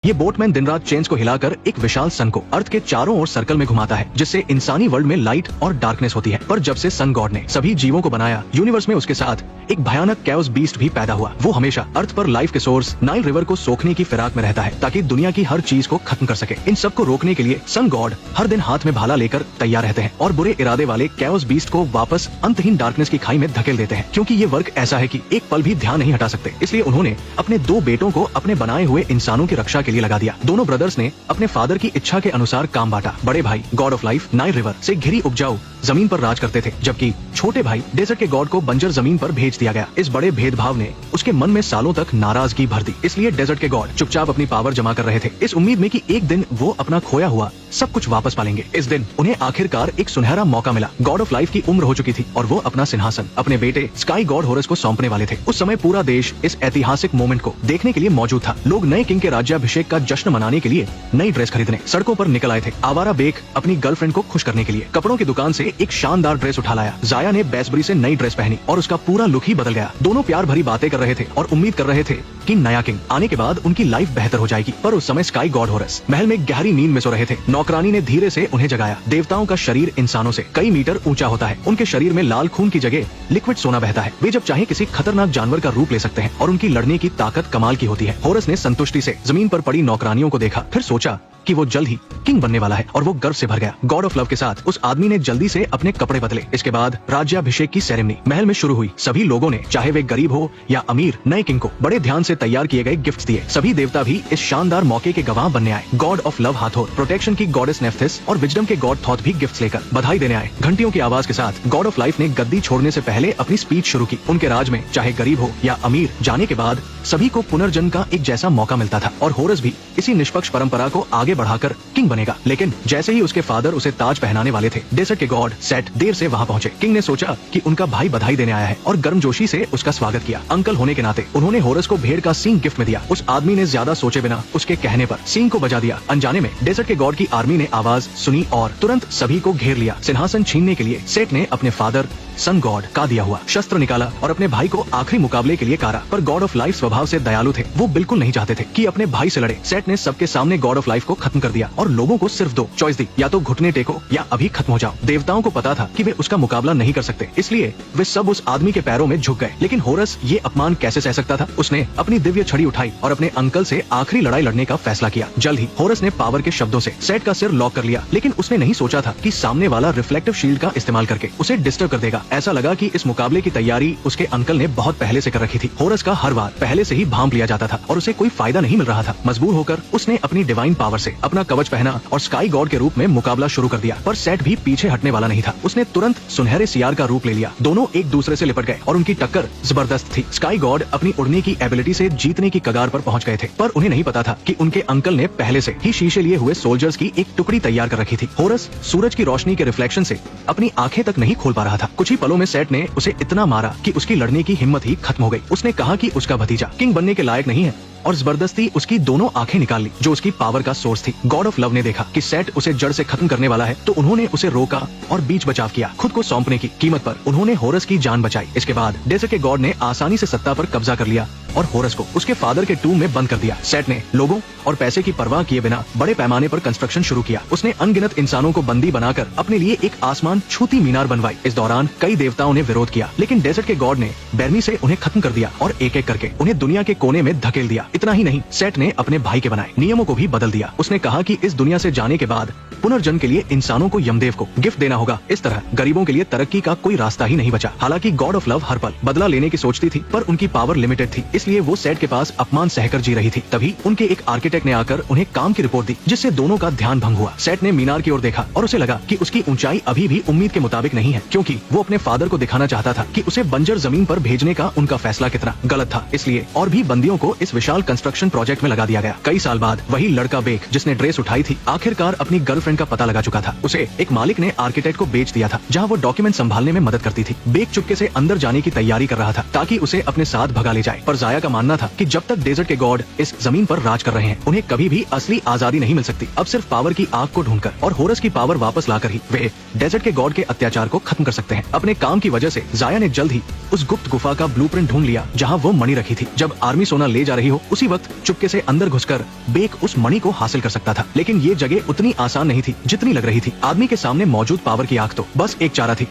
ये बोटमैन दिन रात चेन्स को हिलाकर एक विशाल सन को अर्थ के चारों ओर सर्कल में घुमाता है, जिससे इंसानी वर्ल्ड में लाइट और डार्कनेस होती है। पर जब से सन गॉड ने सभी जीवों को बनाया, यूनिवर्स में उसके साथ एक भयानक कैओस बीस्ट भी पैदा हुआ। वो हमेशा अर्थ पर लाइफ के सोर्स नाइल रिवर को सोखने की फिराक में रहता है, ताकि दुनिया की हर चीज को खत्म कर सके। इन सब को रोकने के लिए सन गॉड हर दिन हाथ में भाला लेकर तैयार रहते हैं और बुरे इरादे वाले कैओस बीस्ट को वापस अंतहीन डार्कनेस की खाई में धकेल देते हैं। क्योंकि ये वर्क ऐसा है कि एक पल भी ध्यान नहीं हटा सकते, इसलिए उन्होंने अपने 2 बेटों को अपने बनाए हुए इंसानों की रक्षा के लिए लगा दिया। दोनों ब्रदर्स ने अपने फादर की इच्छा के अनुसार काम बांटा। बड़े भाई God of life Nile river से घिरी उपजाऊ जमीन पर राज करते थे, जबकि छोटे भाई डेजर्ट के गॉड को बंजर जमीन पर भेज दिया गया। इस बड़े भेदभाव ने उसके मन में सालों तक नाराजगी भर दी, इसलिए डेजर्ट के गॉड चुपचाप अपनी पावर जमा कर रहे थे, इस उम्मीद में कि एक दिन वो अपना खोया हुआ सब कुछ वापस पालेंगे। इस दिन उन्हें आखिरकार एक सुनहरा मौका मिला। गॉड ऑफ लाइफ की उम्र हो चुकी थी और वो अपना सिंहासन अपने बेटे स्काई गॉड होरस को सौंपने वाले थे। उस समय पूरा देश इस ऐतिहासिक मोमेंट को देखने के लिए मौजूद था। लोग नए किंग के राज्याभिषेक का जश्न मनाने के लिए नई ड्रेस खरीदने सड़कों पर निकल आए थे। आवारा बेक अपनी गर्लफ्रेंड को खुश करने के लिए कपड़ों की दुकान से एक शानदार ड्रेस उठा लाया। जाया ने बेसबरी से नई ड्रेस पहनी और उसका पूरा लुक ही बदल गया। दोनों प्यार भरी बातें कर रहे थे और उम्मीद कर रहे थे कि नया किंग आने के बाद उनकी लाइफ बेहतर हो जाएगी। पर उस समय स्काई गॉड होरस महल में गहरी नींद में सो रहे थे। नौकरानी ने धीरे से उन्हें जगाया। देवताओं का शरीर इंसानों से कई मीटर ऊंचा होता है। उनके शरीर में लाल खून की जगह लिक्विड सोना बहता है। वे जब चाहे किसी खतरनाक जानवर का रूप ले सकते हैं और उनकी लड़ने की ताकत कमाल की होती है। होरस ने संतुष्टि से जमीन पर पड़ी नौकरानियों को देखा, फिर सोचा कि वो जल्द ही किंग बनने वाला है और वो गर्व से भर गया। गॉड ऑफ लव के साथ उस आदमी ने जल्दी से अपने कपड़े बदले। इसके बाद राज्याभिषेक की सेरेमनी महल में शुरू हुई। सभी लोगों ने, चाहे वे गरीब हो या अमीर, नए किंग को बड़े ध्यान से तैयार किए गए गिफ्ट्स दिए। सभी देवता भी इस शानदार मौके के गवाह बनने आए। गॉड ऑफ लव हाथोर, प्रोटेक्शन की गॉडेस नेफ्थिस और विजडम के गॉड थॉथ भी गिफ्ट्स लेकर बधाई देने आए। घंटियों की आवाज के साथ गॉड ऑफ लाइफ ने गद्दी छोड़ने से पहले अपनी स्पीच शुरू की। उनके राज में चाहे गरीब हो या अमीर, जाने के बाद सभी को पुनर्जन्म का एक जैसा मौका मिलता था और होरस भी इसी निष्पक्ष परंपरा को आगे बढ़ाकर किंग बनेगा। लेकिन जैसे ही उसके फादर उसे ताज पहनाने वाले थे, डेजर्ट के गॉड सेट देर से वहां पहुंचे। किंग ने सोचा कि उनका भाई बधाई देने आया है और गर्मजोशी से उसका स्वागत किया। अंकल होने के नाते उन्होंने होरस को भेड़ का सींग गिफ्ट में दिया। उस आदमी ने ज्यादा सोचे बिना उसके कहने पर सींग को बजा दिया। अनजाने में डेजर्ट के गॉड की आर्मी ने आवाज सुनी और तुरंत सभी को घेर लिया। सिंहासन छीनने के लिए सेट ने अपने फादर सन गॉड का दिया हुआ शस्त्र निकाला और अपने भाई को आखिरी मुकाबले के लिए कारा। पर गॉड ऑफ लाइफ स्वभाव से दयालु थे। वो बिल्कुल नहीं चाहते थे कि अपने भाई से लड़े। सेट ने सबके सामने गॉड ऑफ लाइफ को खत्म कर दिया और लोगों को सिर्फ 2 चॉइस दी, या तो घुटने टेको या अभी खत्म हो जाओ। देवताओं को पता था कि वे उसका मुकाबला नहीं कर सकते, इसलिए वे सब उस आदमी के पैरों में झुक गए। लेकिन होरस ये अपमान कैसे सह सकता था? उसने अपनी दिव्य छड़ी उठाई और अपने अंकल से आखिरी लड़ाई लड़ने का फैसला किया। जल्द ही होरस ने पावर के शब्दों से सेट का सिर लॉक कर लिया, लेकिन उसने नहीं सोचा था कि सामने वाला रिफ्लेक्टिव शील्ड का इस्तेमाल करके उसे डिस्टर्ब कर देगा। ऐसा लगा कि इस मुकाबले की तैयारी उसके अंकल ने बहुत पहले से कर रखी थी। होरस का हर बार पहले से ही भांप लिया जाता था और उसे कोई फायदा नहीं मिल रहा था। मजबूर होकर उसने अपनी डिवाइन पावर से अपना कवच पहना और स्काई गॉड के रूप में मुकाबला शुरू कर दिया। पर सेट भी पीछे हटने वाला नहीं था। उसने तुरंत सुनहरे सियार का रूप ले लिया। दोनों एक दूसरे से लिपट गए और उनकी टक्कर जबरदस्त थी। स्काई गॉड अपनी उड़ने की एबिलिटी से जीतने की कगार पर पहुंच गए थे, पर उन्हें नहीं पता था कि उनके अंकल ने पहले से ही शीशे लिए हुए सोल्जर्स की एक टुकड़ी तैयार कर रखी थी। होरस सूरज की रोशनी के रिफ्लेक्शन से अपनी आंखें तक नहीं खोल पा रहा था। कुछ ही पलों में सेट ने उसे इतना मारा कि उसकी लड़ने की हिम्मत ही खत्म हो गई। उसने कहा कि उसका भतीजा किंग बनने के लायक नहीं है और जबरदस्ती उसकी दोनों आंखें निकाल ली, जो उसकी पावर का सोर्स थी। गॉड ऑफ लव ने देखा कि सेट उसे जड़ से खत्म करने वाला है, तो उन्होंने उसे रोका और बीच बचाव किया। खुद को सौंपने की कीमत पर उन्होंने होरस की जान बचाई। इसके बाद डेजर्ट के गॉड ने आसानी से सत्ता पर कब्जा कर लिया और होरस को उसके फादर के टूम में बंद कर दिया। सेट ने लोगों और पैसे की परवाह किए बिना बड़े पैमाने पर कंस्ट्रक्शन शुरू किया। उसने अनगिनत इंसानों को बंदी बनाकर अपने लिए एक आसमान छूती मीनार बनवाई। इस दौरान कई देवताओं ने विरोध किया, लेकिन डेजर्ट के गॉड ने बेरमी से उन्हें खत्म कर दिया और एक एक करके उन्हें दुनिया के कोने में धकेल दिया। इतना ही नहीं, सेट ने अपने भाई के बनाए नियमों को भी बदल दिया। उसने कहा कि इस दुनिया से जाने के बाद पुनर्जन्म के लिए इंसानों को यमदेव को गिफ्ट देना होगा। इस तरह गरीबों के लिए तरक्की का कोई रास्ता ही नहीं बचा। हालांकि गॉड ऑफ लव हर पल बदला लेने की सोचती थी, पर उनकी पावर लिमिटेड थी, इसलिए वो सेट के पास अपमान सहकर जी रही थी। तभी उनके एक आर्किटेक्ट ने आकर उन्हें काम की रिपोर्ट दी, जिससे दोनों का ध्यान भंग हुआ। सेट ने मीनार की ओर देखा और उसे लगा कि उसकी ऊंचाई अभी भी उम्मीद के मुताबिक नहीं है, क्योंकि वो अपने फादर को दिखाना चाहता था कि उसे बंजर जमीन पर भेजने का उनका फैसला कितना गलत था। इसलिए और भी बंदियों को इस विशाल कंस्ट्रक्शन प्रोजेक्ट में लगा दिया गया। कई साल बाद वही लड़का बेक, जिसने ड्रेस उठाई थी, आखिरकार अपनी गर्लफ्रेंड का पता लगा चुका था। उसे एक मालिक ने आर्किटेक्ट को बेच दिया था, जहाँ वो डॉक्यूमेंट संभालने में मदद करती थी। बेक चुपके से अंदर जाने की तैयारी कर रहा था ताकि उसे अपने साथ भगा ले जाए, पर जाया जाया का मानना था कि जब तक डेजर्ट के गॉड इस जमीन पर राज कर रहे हैं उन्हें कभी भी असली आजादी नहीं मिल सकती। अब सिर्फ पावर की आग को ढूंढकर और होरस की पावर वापस लाकर ही वे डेजर्ट के गॉड के अत्याचार को खत्म कर सकते हैं। अपने काम की वजह से जाया ने जल्द ही उस गुप्त गुफा का ब्लूप्रिंट ढूंढ लिया जहाँ वो मणि रखी थी। जब आर्मी सोना ले जा रही हो उसी वक्त चुपके से अंदर घुसकर बेक उस मणि को हासिल कर सकता था, लेकिन ये जगह उतनी आसान नहीं थी जितनी लग रही थी। आदमी के सामने मौजूद पावर की आग तो बस एक चारा थी।